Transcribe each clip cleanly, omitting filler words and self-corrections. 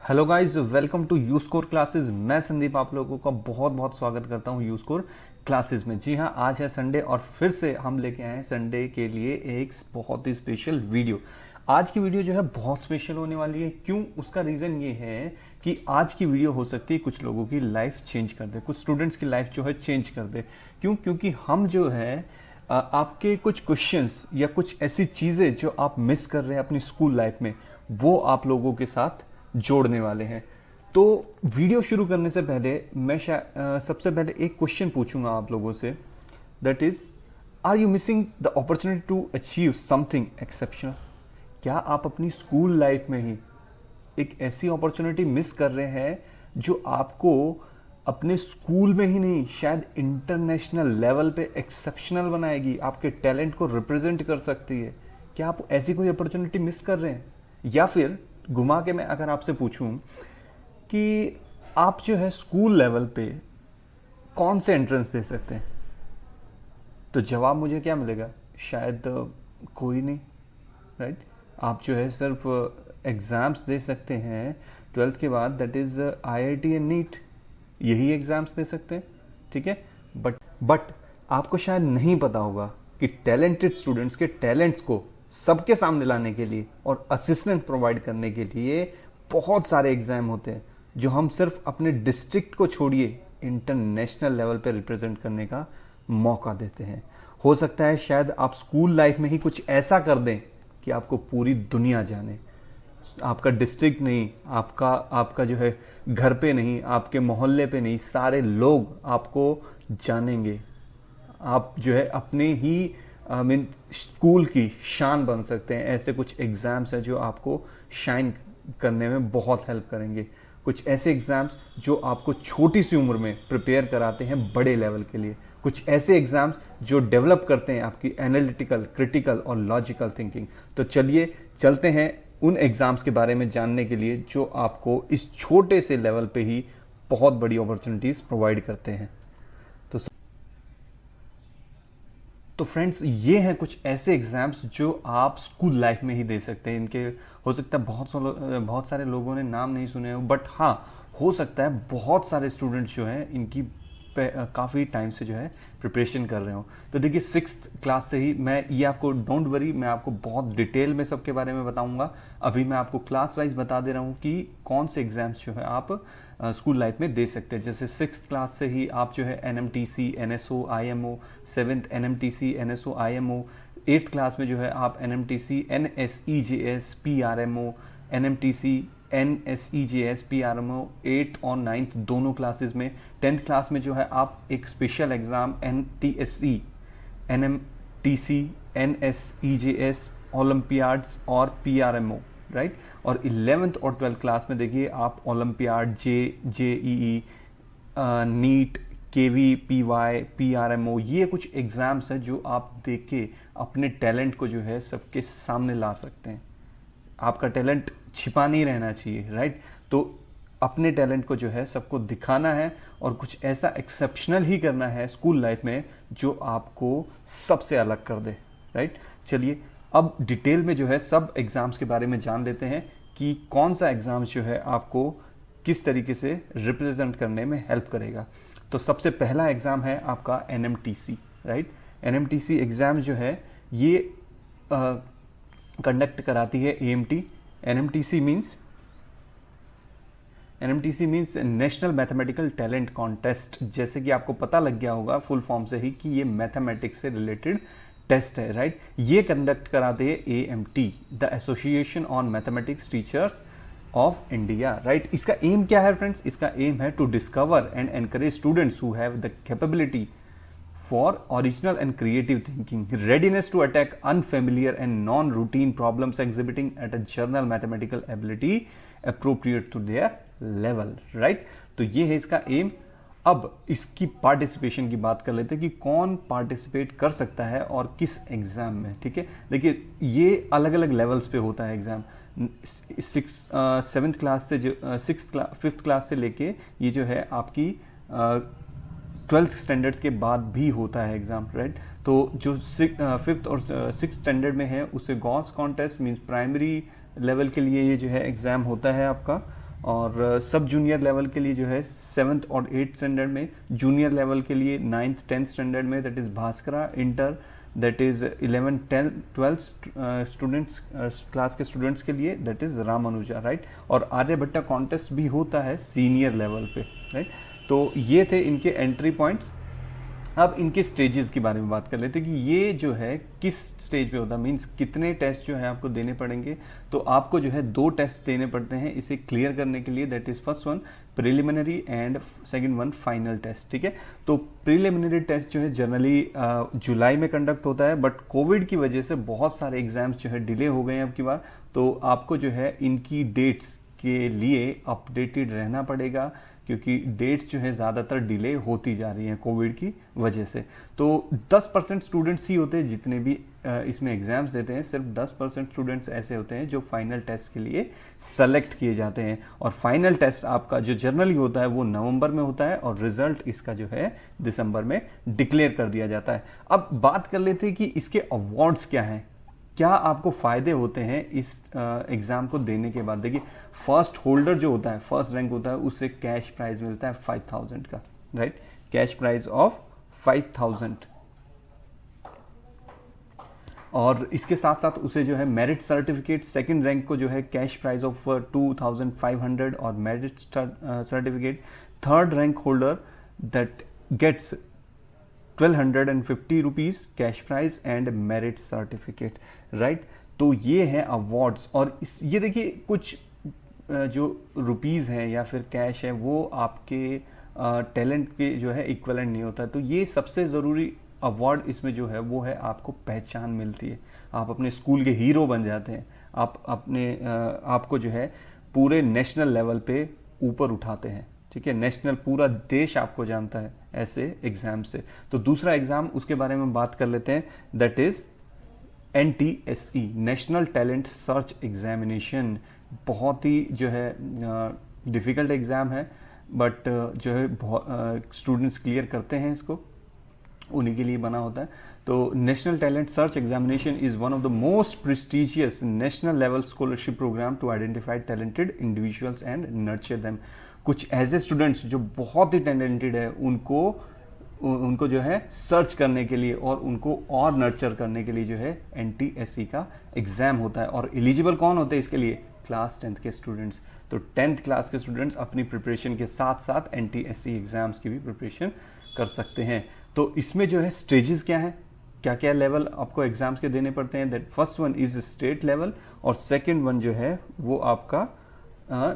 Hello guys, welcome to you score classes. मैं संदीप आप लोगों का बहुत बहुत स्वागत करता हूं यू स्कोर क्लासेस में। जी हां, आज है संडे और फिर से हम लेके आए हैं संडे के लिए एक बहुत ही स्पेशल वीडियो। आज की वीडियो जो है बहुत स्पेशल होने वाली है। क्यों? उसका रीज़न ये है कि आज की वीडियो हो सकती है कुछ लोगों की लाइफ चेंज कर दे, कुछ स्टूडेंट्स की लाइफ जो है चेंज कर दे। क्यों? क्योंकि हम जो है आपके कुछ क्वेश्चंस या कुछ ऐसी चीज़ें जो आप मिस कर रहे हैं अपनी स्कूल लाइफ में, वो आप लोगों के साथ जोड़ने वाले हैं। तो वीडियो शुरू करने से पहले मैं सबसे पहले एक क्वेश्चन पूछूंगा आप लोगों से, that is, are you missing the opportunity to achieve something exceptional? क्या आप अपनी स्कूल लाइफ में ही एक ऐसी अपॉर्चुनिटी मिस कर रहे हैं जो आपको अपने स्कूल में ही नहीं, शायद इंटरनेशनल लेवल पे एक्सेप्शनल बनाएगी, आपके टैलेंट को रिप्रेजेंट कर सकती है? क्या आप ऐसी कोई अपॉर्चुनिटी मिस कर रहे हैं? या फिर घुमा के मैं अगर आपसे पूछूं कि आप जो है स्कूल लेवल पे कौन से एंट्रेंस दे सकते हैं, तो जवाब मुझे क्या मिलेगा? शायद कोई नहीं, राइट? आप जो है सिर्फ एग्ज़ाम्स दे सकते हैं 12th के बाद, that is IIT and NEET, यही एग्ज़ाम्स दे सकते हैं, ठीक है। बट आपको शायद नहीं पता होगा कि टैलेंटेड स्टूडेंट्स के टैलेंट्स को सबके सामने लाने के लिए और असिस्टेंट प्रोवाइड करने के लिए बहुत सारे एग्ज़ाम होते हैं जो हम सिर्फ अपने डिस्ट्रिक्ट को छोड़िए इंटरनेशनल लेवल पे रिप्रेजेंट करने का मौका देते हैं। हो सकता है शायद आप स्कूल लाइफ में ही कुछ ऐसा कर दें कि आपको पूरी दुनिया जाने। आपका डिस्ट्रिक्ट नहीं, आपका जो है घर पे नहीं, आपके मोहल्ले पे नहीं, सारे लोग आपको जानेंगे। आप जो है अपने ही मीन स्कूल की शान बन सकते हैं। ऐसे कुछ एग्ज़ाम्स हैं जो आपको शाइन करने में बहुत हेल्प करेंगे। कुछ ऐसे एग्ज़ाम्स जो आपको छोटी सी उम्र में प्रिपेयर कराते हैं बड़े लेवल के लिए। कुछ ऐसे एग्ज़ाम्स जो डेवलप करते हैं आपकी एनालिटिकल, क्रिटिकल और लॉजिकल थिंकिंग। तो चलिए चलते हैं उन एग्ज़ाम्स के बारे में जानने के लिए जो आपको इस छोटे से लेवल पे ही बहुत बड़ी अपॉर्चुनिटीज़ प्रोवाइड करते हैं। तो फ्रेंड्स, ये हैं कुछ ऐसे एग्ज़ाम्स जो आप स्कूल लाइफ में ही दे सकते हैं। इनके हो सकता है बहुत सारे लोगों ने नाम नहीं सुने हो, बट हाँ, हो सकता है बहुत सारे स्टूडेंट्स जो हैं इनकी काफ़ी टाइम से जो है प्रिपरेशन कर रहे हो। तो देखिए, 6th क्लास से ही मैं ये आपको, डोंट वरी, मैं आपको बहुत डिटेल में सबके बारे में बताऊंगा। अभी मैं आपको क्लास वाइज बता दे रहा हूँ कि कौन से एग्ज़ाम्स जो है आप स्कूल लाइफ में दे सकते हैं। जैसे 6th क्लास से ही आप जो है NMTC, NSO, IMO, 7th NMTC, NSO, IMO, 8th class में जो है आप NMTC, NSEJS, PRMO, NMTC, NSEJS, PRMO, 8th और 9th दोनों क्लासेस में। 10th क्लास में जो है आप एक special exam NTSE, NMTC, NSEJS, olympiads और PRMO, राइट। और 11th और 12th क्लास में देखिए आप olympiad, JEE, NEET, KVPY, PRMO, ये कुछ एग्ज़ाम्स हैं जो आप देख के अपने टैलेंट को जो है सबके सामने ला सकते हैं। आपका टैलेंट छिपा नहीं रहना चाहिए, राइट। तो अपने टैलेंट को जो है सबको दिखाना है और कुछ ऐसा एक्सेप्शनल ही करना है स्कूल लाइफ में जो आपको सबसे अलग कर दे, राइट। चलिए अब डिटेल में जो है सब एग्ज़ाम्स के बारे में जान लेते हैं कि कौन सा एग्ज़ाम्स जो है आपको किस तरीके से रिप्रेजेंट करने में हेल्प करेगा। तो सबसे पहला एग्ज़ाम है आपका NMTC, राइट। NMTC एग्ज़ाम जो है ये कंडक्ट कराती है AMT। NMTC means national mathematical talent contest. जैसे कि आपको पता लग गया होगा फुल फॉर्म से ही कि ये मैथमेटिक्स से रिलेटेड टेस्ट है, राइट। ये कंडक्ट कराते हैं AMT, the association on mathematics teachers of India, right. इसका एम क्या है फ्रेंड्स? इसका एम है to discover and encourage students who have the capability for original and creative thinking, readiness to attack unfamiliar and non-routine problems, exhibiting at a general mathematical ability appropriate to their level, right? तो ये है इसका M. अब इसकी participation की बात कर लेते हैं कि कौन पार्टिसिपेट कर सकता है और किस एग्जाम में, ठीक है। देखिए, ये अलग अलग लेवल्स पे होता है एग्जाम। 7th क्लास से जो 5th क्लास से लेके ये जो है आपकी 12th स्टैंडर्ड्स के बाद भी होता है एग्ज़ाम, राइट। तो जो 5th और 6th स्टैंडर्ड में है उसे Gauss contest means primary level के लिए ये जो है एग्ज़ाम होता है आपका। और सब जूनियर लेवल के लिए जो है 7th और 8th स्टैंडर्ड में, जूनियर लेवल के लिए 9th 10th स्टैंडर्ड में that is Bhaskara, inter that is 11 10 12 students class के स्टूडेंट्स के लिए दैट इज़ रामानुजा, राइट। और आर्यभट्टा कॉन्टेस्ट भी होता है सीनियर लेवल पे, राइट। तो ये थे इनके एंट्री पॉइंट्स। अब इनके स्टेजेस के बारे में बात कर लेते हैं कि ये जो है किस स्टेज पे होता है, मींस कितने टेस्ट जो है आपको देने पड़ेंगे। तो आपको जो है 2 टेस्ट देने पड़ते हैं इसे क्लियर करने के लिए, that is first one preliminary and second one final test, ठीक है। तो प्रिलिमिनरी टेस्ट जो है जनरली जुलाई में कंडक्ट होता है, बट कोविड की वजह से बहुत सारे एग्जाम्स जो है डिले हो गए हैं अब की बार। तो आपको जो है इनकी डेट्स के लिए अपडेटेड रहना पड़ेगा, क्योंकि डेट्स जो है ज़्यादातर डिले होती जा रही हैं कोविड की वजह से। तो 10% स्टूडेंट्स ही होते हैं जितने भी इसमें एग्जाम्स देते हैं, सिर्फ 10% स्टूडेंट्स ऐसे होते हैं जो फाइनल टेस्ट के लिए सेलेक्ट किए जाते हैं। और फाइनल टेस्ट आपका जो जनरली होता है वो नवंबर में होता है और रिजल्ट इसका जो है दिसंबर में डिक्लेयर कर दिया जाता है। अब बात कर लेते हैं कि इसके अवार्ड्स क्या हैं, क्या आपको फायदे होते हैं इस एग्जाम को देने के बाद। देखिए, फर्स्ट होल्डर जो होता है, फर्स्ट रैंक होता है, उससे कैश प्राइज मिलता है 5000 का, राइट, कैश प्राइज ऑफ 5000। और इसके साथ साथ उसे जो है मेरिट सर्टिफिकेट, सेकंड रैंक को जो है कैश प्राइज ऑफ 2500 और merit certificate, third rank holder that gets 1250 rupees cash prize and merit certificate, right. तो ये हैं अवार्ड्स। और ये देखिए कुछ जो रुपीस हैं या फिर कैश है वो आपके टैलेंट के जो है इक्वलेंट नहीं होता। तो ये सबसे ज़रूरी अवार्ड इसमें जो है वो है आपको पहचान मिलती है, आप अपने स्कूल के हीरो बन जाते हैं, आप अपने आपको जो है पूरे नेशनल लेवल पे ऊपर उठाते हैं, ठीक है। नेशनल, पूरा देश आपको जानता है ऐसे एग्जाम से। तो दूसरा एग्जाम उसके बारे में बात कर लेते हैं, that is NTSE, national talent search examination. बहुत ही जो है डिफिकल्ट एग्जाम है, बट जो है स्टूडेंट्स क्लियर करते हैं इसको, उन्हीं के लिए बना होता है। तो national talent search examination is one of the most prestigious national level scholarship program to identify talented individuals and nurture them. कुछ ऐसे स्टूडेंट्स जो बहुत ही टैलेंटेड है उनको जो है सर्च करने के लिए और उनको और नर्चर करने के लिए जो है NTSE का एग्जाम होता है। और एलिजिबल कौन होते हैं इसके लिए, क्लास 10th के स्टूडेंट्स। तो 10th क्लास के स्टूडेंट्स अपनी प्रिपरेशन के साथ साथ NTSE एग्जाम्स की भी प्रिपरेशन कर सकते हैं। तो इसमें जो है स्टेजेस क्या है, क्या क्या लेवल आपको एग्जाम्स के देने पड़ते हैं। That first one is state level और सेकंड वन जो है वो आपका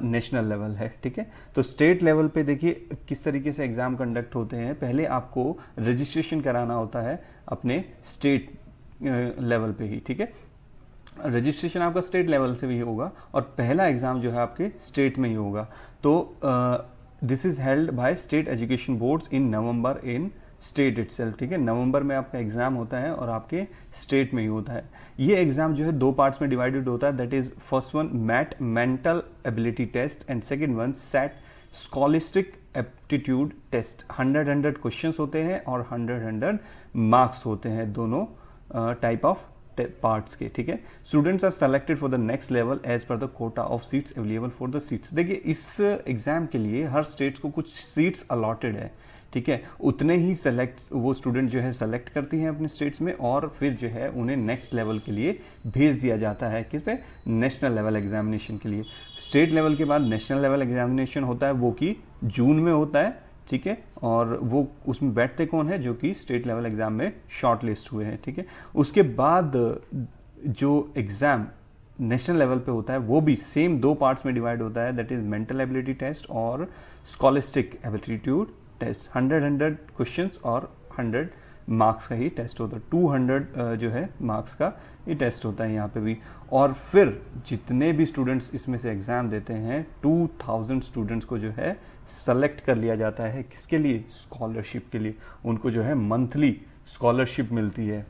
नेशनल लेवल है, ठीक है। तो स्टेट लेवल पे देखिए किस तरीके से एग्जाम कंडक्ट होते हैं। पहले आपको रजिस्ट्रेशन कराना होता है अपने स्टेट लेवल पे ही, ठीक है। रजिस्ट्रेशन आपका स्टेट लेवल से भी होगा और पहला एग्जाम जो है आपके स्टेट में ही होगा। तो this is held by state education boards in November in state itself, ठीक है। नवंबर में आपका एग्जाम होता है और आपके स्टेट में ही होता है। ये एग्जाम जो है 2 पार्ट्स में डिवाइडेड होता है, that is first one MAT mental ability test and second one SAT scholastic aptitude test. 100 questions होते हैं और 100 मार्क्स होते हैं, दोनों टाइप ऑफ पार्ट्स के, ठीक है। Students are selected for the next level as per the quota of seats available for the seats. देखिए इस एग्जाम के लिए हर स्टेट्स को कुछ सीट्स अलॉटेड है, ठीक है। उतने ही वो स्टूडेंट जो है सेलेक्ट करती हैं अपने स्टेट्स में और फिर जो है उन्हें नेक्स्ट लेवल के लिए भेज दिया जाता है, किस पे, नेशनल लेवल एग्जामिनेशन के लिए। स्टेट लेवल के बाद नेशनल लेवल एग्जामिनेशन होता है, वो कि जून में होता है, ठीक है। और वो उसमें बैठते कौन है, जो कि स्टेट लेवल एग्जाम में शॉर्ट लिस्ट हुए हैं, ठीक है। उसके बाद जो एग्जाम नेशनल लेवल पे होता है वो भी सेम 2 पार्ट्स में डिवाइड होता है, that is mental ability test और स्कॉलिस्टिक एप्टीट्यूड टेस्ट। 100 क्वेश्चंस और 100 मार्क्स का ही टेस्ट होता है। 200 जो है मार्क्स का ये टेस्ट होता है यहाँ पे भी। और फिर जितने भी स्टूडेंट्स इसमें से एग्जाम देते हैं 2000 स्टूडेंट्स को जो है सेलेक्ट कर लिया जाता है, किसके लिए, स्कॉलरशिप के लिए। उनको जो है मंथली स्कॉलरशिप मिलती है।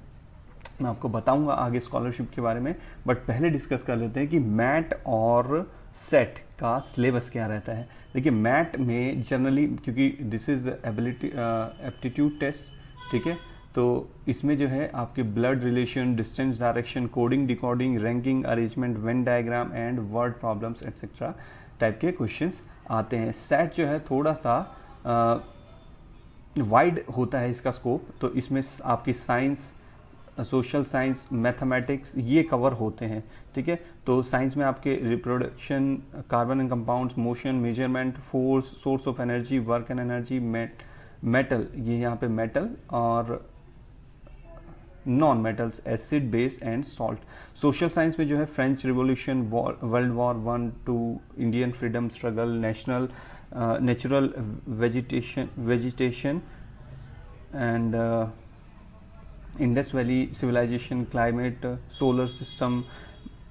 मैं आपको बताऊंगा आगे स्कॉलरशिप के बारे में, बट पहले डिस्कस कर लेते हैं कि मैट और सेट का सिलेबस क्या रहता है। देखिए मैट में जनरली, क्योंकि दिस इज एप्टीट्यूड टेस्ट, ठीक है, तो इसमें जो है आपके blood relation, distance direction, coding decoding, ranking, arrangement, Venn diagram and word problems etcetera type के क्वेश्चंस आते हैं। सेट जो है थोड़ा सा वाइड होता है इसका स्कोप, तो इसमें आपकी साइंस, सोशल साइंस, मैथमेटिक्स ये कवर होते हैं, ठीक है। तो साइंस में आपके reproduction, carbon and compounds, motion, measurement, force, source of energy, work and energy, metal, ये यहाँ पे मेटल, और non metals, acid, base and salt. Social science में जो है French revolution, world war 1 2, Indian freedom struggle, natural vegetation and Indus valley civilisation, climate, solar system,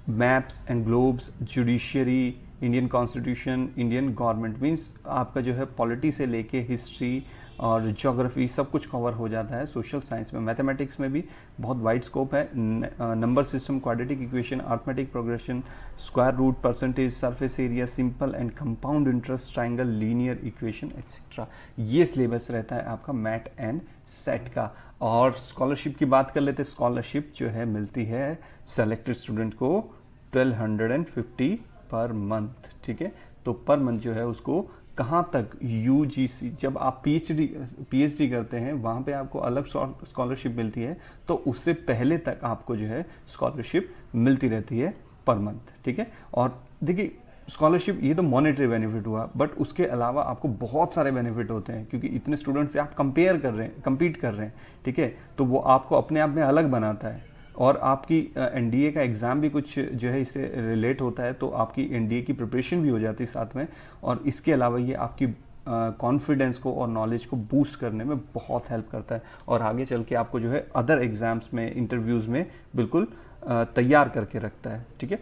maps and globes, judiciary, Indian constitution, Indian government. Means आपका जो है polity से लेके history और geography सब कुछ कवर हो जाता है सोशल साइंस में। मैथमेटिक्स में भी बहुत वाइड स्कोप है, number system, quadratic equation, arithmetic progression, square root, percentage, surface area, simple and compound interest triangle, linear equation etcetera. ये सिलेबस रहता है आपका मैट एंड सेट का। और स्कॉलरशिप की बात कर लेते हैं। स्कॉलरशिप जो है मिलती है सेलेक्टेड स्टूडेंट को 1250 पर मंथ, ठीक है। तो पर मंथ जो है उसको कहाँ तक, यूजीसी, जब आप पीएचडी करते हैं वहाँ पे आपको अलग स्कॉलरशिप मिलती है, तो उससे पहले तक आपको जो है स्कॉलरशिप मिलती रहती है पर मंथ, ठीक है। और देखिए स्कॉलरशिप ये तो मॉनेटरी बेनिफिट हुआ, बट उसके अलावा आपको बहुत सारे बेनिफिट होते हैं, क्योंकि इतने स्टूडेंट से आप कंपेयर कर रहे हैं, कम्पीट कर रहे हैं, ठीक है। तो वो आपको अपने आप में अलग बनाता है। और आपकी एनडीए का एग्ज़ाम भी कुछ जो है इससे रिलेट होता है, तो आपकी एनडीए की प्रिपरेशन भी हो जाती है साथ में। और इसके अलावा ये आपकी कॉन्फिडेंस को और नॉलेज को बूस्ट करने में बहुत हेल्प करता है, और आगे चल के आपको जो है अदर एग्ज़ाम्स में, इंटरव्यूज़ में बिल्कुल तैयार करके रखता है, ठीक है।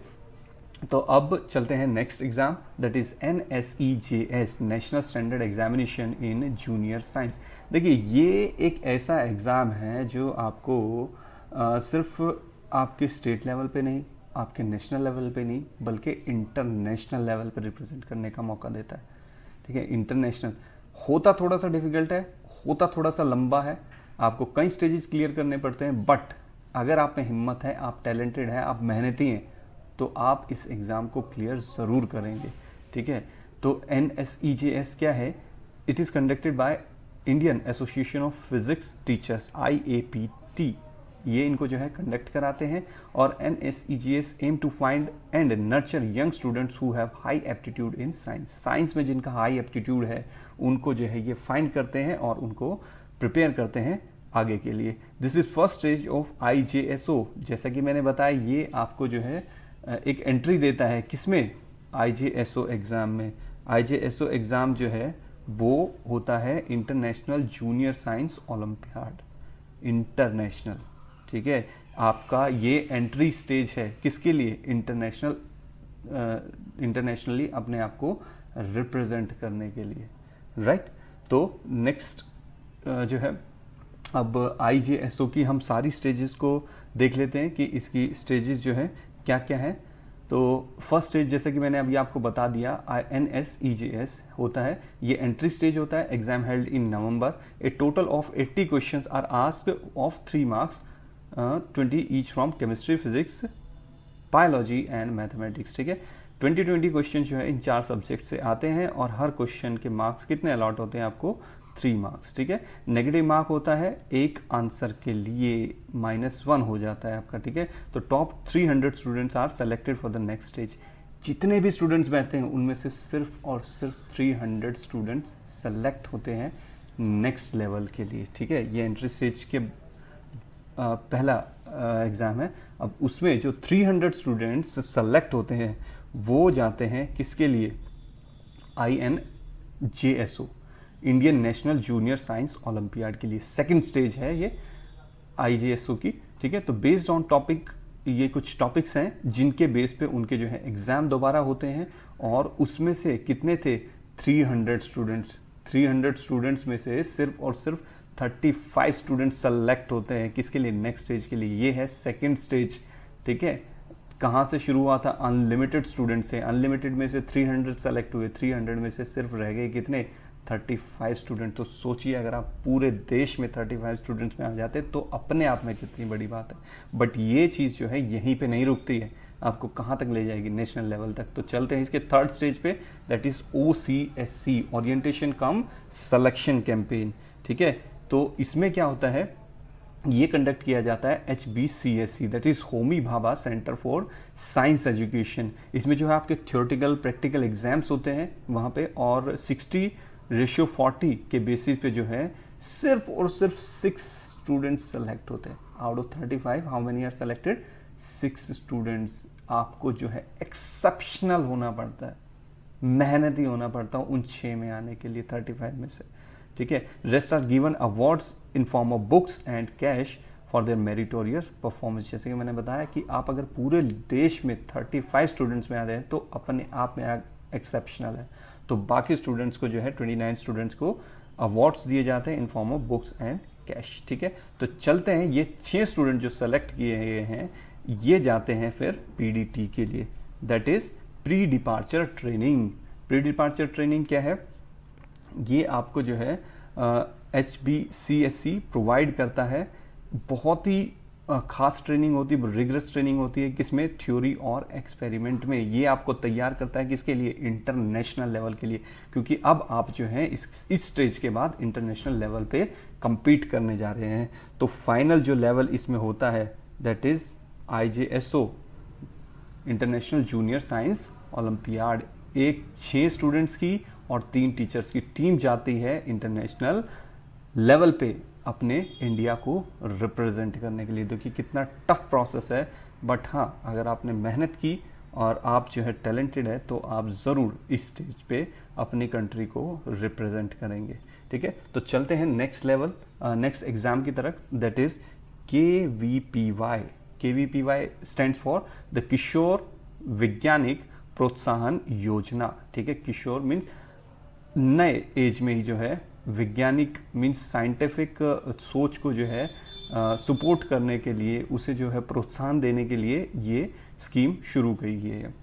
तो अब चलते हैं next exam, that is NSEJS, national standard examination in junior science. देखिए ये एक ऐसा एग्ज़ाम है जो आपको सिर्फ आपके स्टेट लेवल पे नहीं, आपके नेशनल लेवल पे नहीं, बल्कि इंटरनेशनल लेवल पे रिप्रेजेंट करने का मौका देता है, ठीक है। इंटरनेशनल होता थोड़ा सा डिफिकल्ट है, होता थोड़ा सा लंबा है, आपको कई स्टेजेस क्लियर करने पड़ते हैं, बट अगर आप में हिम्मत है, आप टैलेंटेड हैं, आप मेहनती हैं, तो आप इस एग्ज़ाम को क्लियर ज़रूर करेंगे, ठीक है। तो NSEJS क्या है? It is conducted by Indian association of physics teachers, IAPT, ये इनको जो है कंडक्ट कराते हैं। और NSEJS aim to find and nurture young students who have high aptitude in science. Science में जिनका हाई एप्टीट्यूड है उनको जो है ये फाइंड करते हैं और उनको प्रिपेयर करते हैं आगे के लिए। This is first stage of IJSO। जैसा कि मैंने बताया, ये आपको जो है एक एंट्री देता है किसमें, IJSO एग्ज़ाम में। IJSO एग्ज़ाम जो है वो होता है international junior science olympiad, international, ठीक है। आपका ये एंट्री स्टेज है किसके लिए, इंटरनेशनली अपने आप को रिप्रेजेंट करने के लिए, राइट। तो नेक्स्ट जो है अब IJSO की हम सारी स्टेजेस को देख लेते हैं कि इसकी स्टेजेस जो है क्या क्या है। तो फर्स्ट स्टेज जैसे कि मैंने अभी आपको बता दिया, NSEJS होता है, ये एंट्री स्टेज होता है। Exam held in November. A total of 80 questions are asked of 3 marks, 20 each from chemistry, physics, biology and mathematics, ठीक है। 20 क्वेश्चन जो है इन 4 सब्जेक्ट से आते हैं, और हर क्वेश्चन के मार्क्स कितने अलॉट होते हैं आपको, 3 मार्क्स, ठीक है। नेगेटिव मार्क होता है एक आंसर के लिए, -1 हो जाता है आपका, ठीक है। तो top 300 students are selected for the next stage. जितने भी स्टूडेंट्स बैठते हैं उनमें से सिर्फ और सिर्फ 300 स्टूडेंट्स सेलेक्ट होते हैं नेक्स्ट लेवल के लिए, ठीक है। ये एंट्री स्टेज के पहला एग्ज़ाम है। अब उसमें जो 300 स्टूडेंट्स सेलेक्ट होते हैं वो जाते हैं किसके लिए, INJSO, Indian national junior science olympiad के लिए। सेकंड स्टेज है ये IJSO की, ठीक है। तो बेस्ड ऑन टॉपिक, ये कुछ टॉपिक्स हैं जिनके बेस पे उनके जो है एग्ज़ाम दोबारा होते हैं, और उसमें से कितने थे, 300 स्टूडेंट्स। 300 स्टूडेंट्स में से सिर्फ और सिर्फ 35 स्टूडेंट्स सेलेक्ट होते हैं किसके लिए, नेक्स्ट स्टेज के लिए। ये है सेकेंड स्टेज, ठीक है। कहाँ से शुरू हुआ था, अनलिमिटेड स्टूडेंट से। अनलिमिटेड में से 300 सेलेक्ट हुए, 300 में से सिर्फ रह गए कितने, 35 स्टूडेंट। तो सोचिए अगर आप पूरे देश में 35 स्टूडेंट्स में आ जाते तो अपने आप में कितनी बड़ी बात है। बट ये चीज़ जो है यहीं पे नहीं रुकती है। आपको कहाँ तक ले जाएगी, नेशनल लेवल तक। तो चलते हैं इसके थर्ड स्टेज पे, that is OCSC, orientation come selection campaign. ठीक है, तो इसमें क्या होता है, ये कंडक्ट किया जाता है HBCSC, that is Homi Bhabha centre for science education. इसमें जो है आपके थ्योरेटिकल प्रैक्टिकल एग्जाम्स होते हैं वहाँ पे, और 60:40 के बेसिस पे जो है सिर्फ और सिर्फ 6 स्टूडेंट्स सेलेक्ट होते हैं out of 35। How many are selected, 6 students. आपको जो है एक्सेप्शनल होना पड़ता है, मेहनती होना पड़ता है उन 6 में आने के लिए 35 में से। ठीक है, rest are given awards in form of books and cash for their meritorious performance. जैसे कि मैंने बताया कि आप अगर पूरे देश में 35 स्टूडेंट्स में आ रहे हैं तो अपने आप में एक्सेप्शनल है। तो बाकी स्टूडेंट्स को जो है 29 स्टूडेंट्स को अवार्ड्स दिए जाते हैं इन form of books and cash. ठीक है, तो चलते हैं, ये 6 स्टूडेंट जो सेलेक्ट किए गए हैं ये जाते हैं फिर PDT के लिए, that is pre departure training. Pre departure training क्या है, ये आपको जो है HBCSC प्रोवाइड करता है। बहुत ही खास ट्रेनिंग होती है, रिगरस ट्रेनिंग होती है, किसमें, थ्योरी और एक्सपेरिमेंट में। ये आपको तैयार करता है किसके लिए, इंटरनेशनल लेवल के लिए, क्योंकि अब आप जो है इस स्टेज के बाद इंटरनेशनल लेवल पे compete करने जा रहे हैं। तो फाइनल जो लेवल इसमें होता है that is IJSO, international junior science olympiad. एक 6 स्टूडेंट्स की और 3 टीचर्स की टीम जाती है इंटरनेशनल लेवल पे अपने इंडिया को रिप्रेजेंट करने के लिए। देखिए कितना टफ प्रोसेस है, बट हाँ अगर आपने मेहनत की और आप जो है टैलेंटेड है तो आप ज़रूर इस स्टेज पे अपनी कंट्री को रिप्रेजेंट करेंगे। ठीक है, तो चलते हैं नेक्स्ट लेवल, नेक्स्ट एग्जाम की तरफ, that is KVPY। KVPY stands for the Kishore Vaigyanik Protsahan योजना। ठीक है, किशोर मीन्स नए एज में ही जो है, वैज्ञानिक मीन्स साइंटिफिक सोच को जो है सपोर्ट करने के लिए, उसे जो है प्रोत्साहन देने के लिए ये स्कीम शुरू की गई है।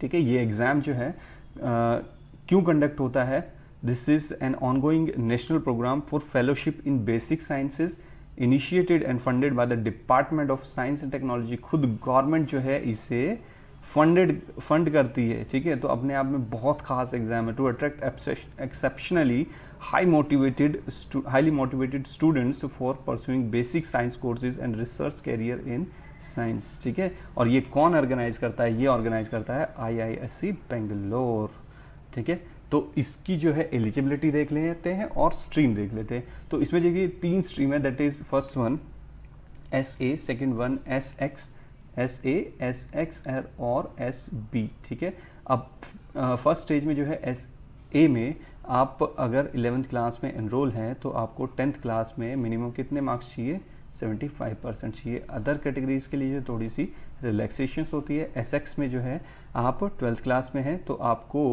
ठीक है, ये एग्ज़ाम जो है क्यों कंडक्ट होता है, this is an ongoing national program for fellowship in basic sciences initiated and funded by the department of science and technology. खुद गवर्नमेंट जो है इसे फंड करती है। ठीक है, तो अपने आप में बहुत खास एग्जाम है, to attract exceptionally highly motivated students for pursuing basic science courses and research career in science. ठीक है, और ये कौन ऑर्गेनाइज करता है, ये ऑर्गेनाइज करता है IISc बेंगलोर। ठीक है, तो इसकी जो है एलिजिबिलिटी देख लेते हैं और स्ट्रीम देख लेते हैं। तो इसमें देखिए 3 स्ट्रीम है, that is first one SA, second one SX, SA, SXR और SB। ठीक है, अब फर्स्ट स्टेज में जो है SA में आप अगर 11th क्लास में एनरोल हैं तो आपको 10th क्लास में मिनिमम कितने मार्क्स चाहिए, 75% चाहिए। अदर कैटेगरीज के लिए जो थोड़ी सी रिलैक्सेशंस होती है। SX में जो है आप 12th क्लास में हैं तो आपको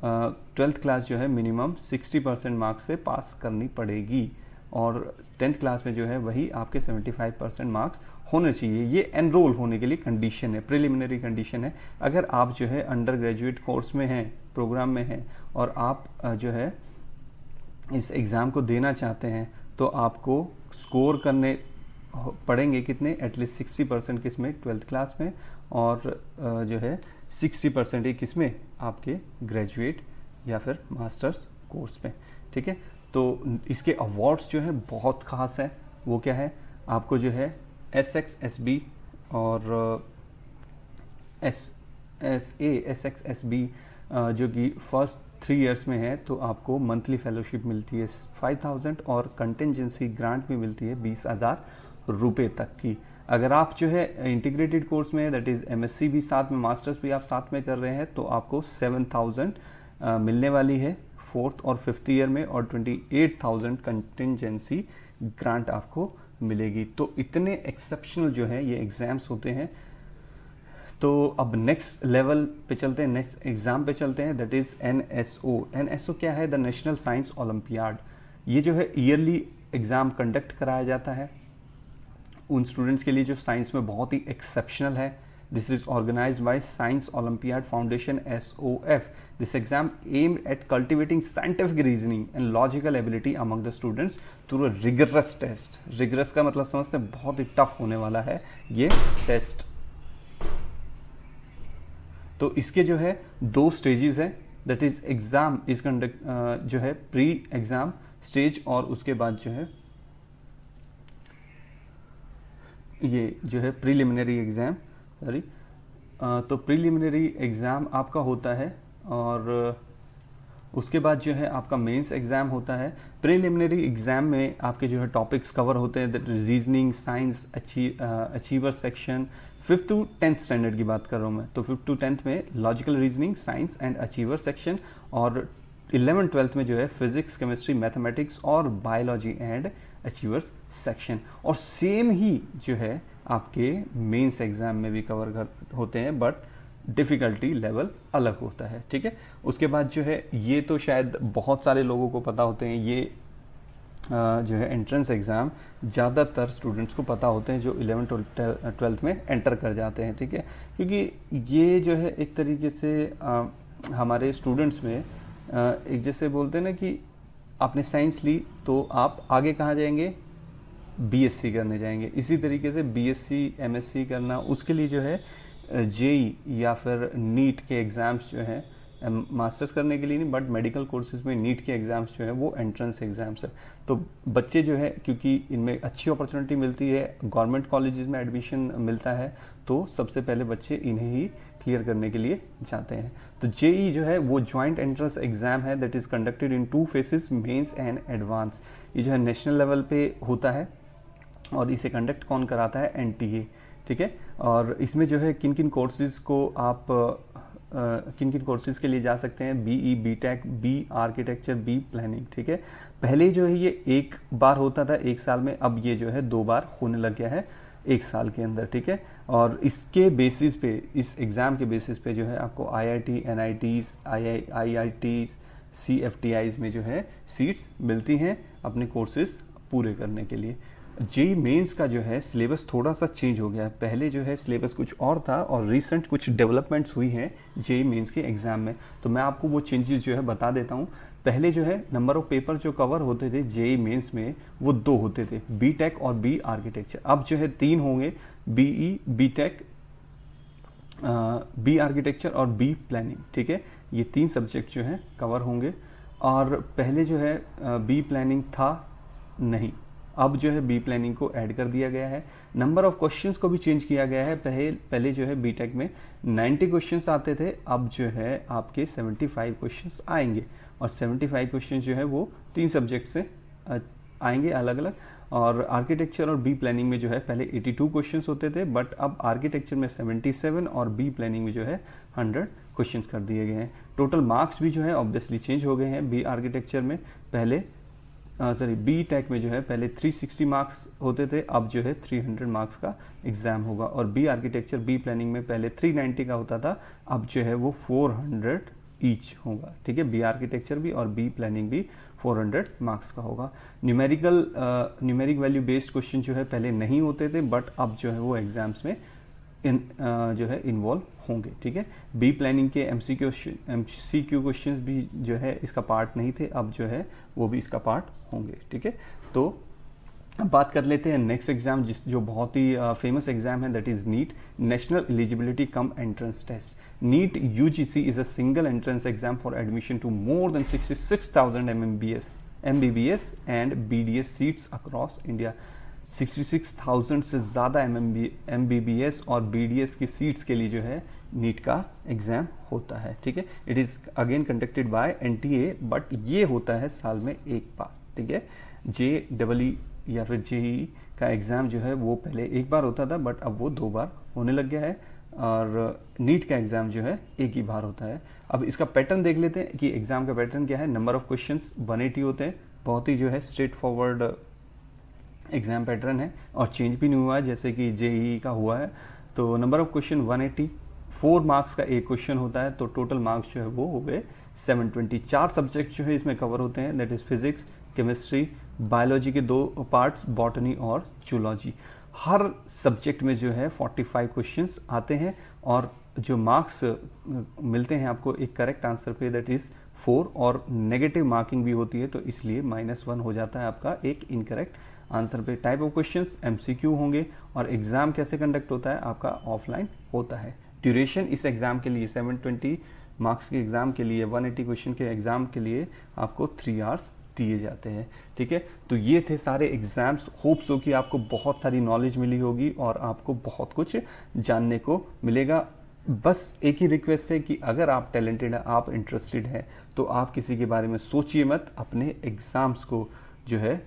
12th क्लास जो है मिनिमम 60% मार्क्स से पास करनी पड़ेगी, और 10th क्लास में जो है वही आपके 75% मार्क्स होने चाहिए। ये एनरोल होने के लिए कंडीशन है, प्रिलिमिनरी कंडीशन है। अगर आप जो है अंडर ग्रेजुएट कोर्स में हैं, प्रोग्राम में हैं, और आप जो है इस एग्ज़ाम को देना चाहते हैं तो आपको स्कोर करने पड़ेंगे कितने, एटलीस्ट 60% किसमें, 12th क्लास में, और जो है 60% ही किसमें, आपके ग्रेजुएट या फिर मास्टर्स कोर्स में। ठीक है, तो इसके अवार्ड्स जो है बहुत ख़ास है। वो क्या है, आपको जो है SX, SB और SA, SX, SB जो कि फर्स्ट 3 इयर्स में है तो आपको मंथली फेलोशिप मिलती है 5000 और कंटिजेंसी ग्रांट भी मिलती है 20,000 रुपये तक की। अगर आप जो है इंटीग्रेटेड कोर्स में, दैट इज़ MSc भी साथ में, मास्टर्स भी आप साथ में कर रहे हैं, तो आपको 7000 मिलने वाली है 4th और 5th ईयर में, और 28,000 कंटिजेंसी ग्रांट आपको मिलेगी। तो इतने एक्सेप्शनल जो है ये एग्ज़ाम्स होते हैं। तो अब नेक्स्ट लेवल पे चलते हैं, नेक्स्ट एग्ज़ाम पे चलते हैं, दैट इज़ NSO। NSO क्या है, द नेशनल साइंस ओलंपियाड। ये जो है ईयरली एग्ज़ाम कंडक्ट कराया जाता है उन स्टूडेंट्स के लिए जो साइंस में बहुत ही एक्सेप्शनल है। This is organised by science olympiad foundation SOF। This exam aim at cultivating scientific reasoning and logical ability among the students through a rigorous test. Rigorous का मतलब समझते हैं बहुत ही टफ होने वाला है ये टेस्ट। तो इसके जो है 2 स्टेजेस हैं, that is exam is conduct जो है प्री एग्जाम स्टेज, और उसके बाद जो है ये जो है प्रीलिमिनरी एग्जाम, सॉरी, तो प्रीलिमिनरी एग्ज़ाम आपका होता है, और उसके बाद जो है आपका मेंस एग्ज़ाम होता है। प्रीलिमिनरी एग्ज़ाम में आपके जो है टॉपिक्स कवर होते हैं, that reasoning, science, achiever section. 5th to 10th standard की बात कर रहा हूँ मैं, तो 5th to 10th में logical reasoning, science and achiever section, और 11th 12th में जो है फिजिक्स, केमिस्ट्री, मैथमेटिक्स और बायोलॉजी एंड अचीवर्स सेक्शन। और सेम ही जो है आपके मेंस एग्जाम में भी कवर होते हैं, बट डिफ़िकल्टी लेवल अलग होता है, ठीक है। उसके बाद जो है ये तो शायद बहुत सारे लोगों को पता होते हैं, ये जो है एंट्रेंस एग्ज़ाम ज़्यादातर स्टूडेंट्स को पता होते हैं जो 11th 12th में एंटर कर जाते हैं, ठीक है, क्योंकि ये जो है एक तरीके से हमारे स्टूडेंट्स में एक जैसे बोलते हैं ना कि आपने साइंस ली तो आप आगे कहाँ जाएंगे, बीएससी करने जाएंगे। इसी तरीके से बीएससी, एमएससी करना, उसके लिए जो है जेई या फिर नीट के एग्ज़ाम्स जो हैं, मास्टर्स करने के लिए नहीं बट मेडिकल कोर्सेज में नीट के एग्ज़ाम्स जो है वो एंट्रेंस एग्ज़ाम्स है। तो बच्चे जो है क्योंकि इनमें अच्छी अपॉर्चुनिटी मिलती है, गवर्नमेंट कॉलेजेस में एडमिशन मिलता है, तो सबसे पहले बच्चे इन्हें ही क्लियर करने के लिए जाते हैं। तो जेई जो है वो ज्वाइंट एंट्रेंस एग्जाम है, that is conducted in 2 phases, mains and advance. ये जो है नेशनल लेवल पे होता है, और इसे कंडक्ट कौन कराता है, एनटीए, ठीक है। और इसमें जो है किन किन कोर्सेज को आप किन किन कोर्सेज के लिए जा सकते हैं, BE, BTech, B architecture, B planning, ठीक है। पहले जो है ये एक बार होता था 1 साल में, अब ये जो है 2 बार होने लग गया है 1 साल के अंदर, ठीक है। और इसके बेसिस पे, इस एग्ज़ाम के बेसिस पे जो है आपको आईआईटी, एनआईटीज़, आईआईटीज़, सीएफटीआईज़ में जो है सीट्स मिलती हैं अपने कोर्सेज पूरे करने के लिए। जेई मेंस का जो है सिलेबस थोड़ा सा चेंज हो गया है, पहले जो है सिलेबस कुछ और था और रिसेंट कुछ डेवलपमेंट्स हुई हैं जेई मेंस के एग्ज़ाम में, तो मैं आपको वो चेंजेस जो है बता देता हूँ। पहले जो है नंबर ऑफ पेपर जो कवर होते थे जेई मेंस में वो 2 होते थे, बीटेक और बी आर्किटेक्चर। अब जो है 3 होंगे, बीई, बीटेक, बी आर्किटेक्चर और बी प्लानिंग, ठीक है। ये 3 सब्जेक्ट जो हैं कवर होंगे। और पहले जो है बी प्लानिंग था नहीं, अब जो है बी प्लानिंग को ऐड कर दिया गया है। नंबर ऑफ क्वेश्चंस को भी चेंज किया गया है, पहले जो है बीटेक में 90 क्वेश्चंस आते थे, अब जो है आपके 75 क्वेश्चंस आएंगे, और 75 क्वेश्चंस जो है वो 3 सब्जेक्ट से आएंगे अलग अलग। और आर्किटेक्चर और बी प्लानिंग में जो है पहले 82 क्वेश्चंस होते थे, बट अब आर्किटेक्चर में 77 और बी प्लानिंग में जो है 100 क्वेश्चंस कर दिए गए हैं। टोटल मार्क्स भी जो है ऑब्वियसली चेंज हो गए हैं। बी आर्किटेक्चर में पहले बी टेक में जो है पहले 360 मार्क्स होते थे, अब जो है 300 मार्क्स का एग्जाम होगा। और बी आर्किटेक्चर, बी प्लानिंग में पहले 390 का होता था, अब जो है वो 400 ईच होगा, ठीक है। बी आर्किटेक्चर भी और बी प्लानिंग भी 400 मार्क्स का होगा। न्यूमेरिक वैल्यू बेस्ड क्वेश्चन जो है पहले नहीं होते थे, बट अब जो है वो एग्जाम्स में जो है इन्वॉल्व होंगे, ठीक है। बी प्लानिंग के एमसीक्यू क्वेश्चंस भी जो है इसका पार्ट नहीं थे, अब जो है वो भी इसका पार्ट होंगे, ठीक है। तो अब बात कर लेते हैं नेक्स्ट एग्जाम, जो बहुत ही फेमस एग्जाम है, that is NEET, national eligibility cum entrance test. NEET UGC is a single entrance exam for admission to more than 66,000 MBBS and BDS seats across India. 66,000 से ज़्यादा MBBS और BDS की seats के लिए जो है NEET का एग्ज़ाम होता है, ठीक है। It is again conducted by NTA, but ये होता है साल में 1 बार, ठीक है। JEE या फिर JEE का एग्ज़ाम जो है वो पहले 1 बार होता था, बट अब वो 2 बार होने लग गया है। और नीट का एग्ज़ाम जो है 1 ही बार होता है। अब इसका पैटर्न देख लेते हैं कि एग्ज़ाम का पैटर्न क्या है। नंबर ऑफ क्वेश्चंस 180 होते हैं, बहुत ही जो है स्ट्रेट फॉरवर्ड एग्जाम पैटर्न है, और चेंज भी नहीं हुआ है जैसे कि JEE का हुआ है। तो नंबर ऑफ क्वेश्चन 180, 4 मार्क्स का एक क्वेश्चन होता है, तो टोटल मार्क्स जो है वो हो गए 720। 4 सब्जेक्ट जो है इसमें कवर होते हैं, that is physics, chemistry, biology के 2 पार्ट्स, बॉटनी और जूलॉजी। हर सब्जेक्ट में जो है 45 क्वेश्चंस आते हैं, और जो मार्क्स मिलते हैं आपको एक करेक्ट आंसर पे, दैट इज 4, और नेगेटिव मार्किंग भी होती है, तो इसलिए -1 हो जाता है आपका एक इनकरेक्ट आंसर पे। टाइप ऑफ क्वेश्चंस MCQ होंगे, और एग्जाम कैसे कंडक्ट होता है आपका ऑफलाइन होता है। ड्यूरेशन इस एग्ज़ाम के लिए 720 मार्क्स के एग्ज़ाम के लिए 180 क्वेश्चन के एग्ज़ाम के लिए आपको 3 आवर्स दिए जाते हैं। ठीक है, तो ये थे सारे एग्ज़ाम्स। होप्स हो कि आपको बहुत सारी नॉलेज मिली होगी और आपको बहुत कुछ जानने को मिलेगा। बस एक ही रिक्वेस्ट है कि अगर आप टैलेंटेड हैं, आप इंटरेस्टेड हैं, तो आप किसी के बारे में सोचिए मत, अपने एग्ज़ाम्स को जो है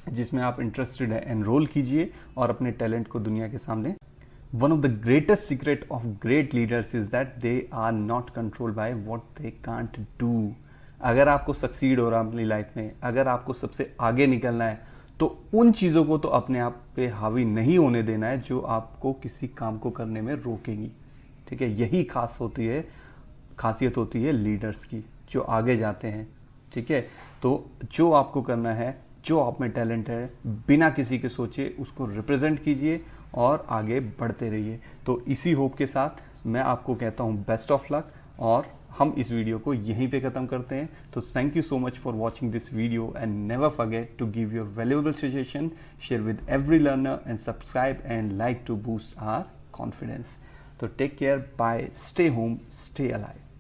जिसमें आप इंटरेस्टेड है एनरोल कीजिए और अपने टैलेंट को दुनिया के सामने। One of the greatest secret of great leaders is that they are not controlled by what they can't do. अगर आपको सक्सीड हो रहा है अपनी लाइफ में, अगर आपको सबसे आगे निकलना है, तो उन चीज़ों को तो अपने आप पे हावी नहीं होने देना है जो आपको किसी काम को करने में रोकेंगी। ठीक है, यही खासियत होती है लीडर्स की, जो आगे जाते हैं। ठीक है, तो जो आपको करना है, जो आप में टैलेंट है, बिना किसी के सोचे उसको रिप्रेजेंट कीजिए और आगे बढ़ते रहिए। तो इसी होप के साथ मैं आपको कहता हूँ बेस्ट ऑफ लक, और हम इस वीडियो को यहीं पे ख़त्म करते हैं। तो thank you so much for watching this video and never forget to give your valuable suggestion, share with every learner and subscribe and like to boost our confidence. तो take care, bye, stay home, stay alive.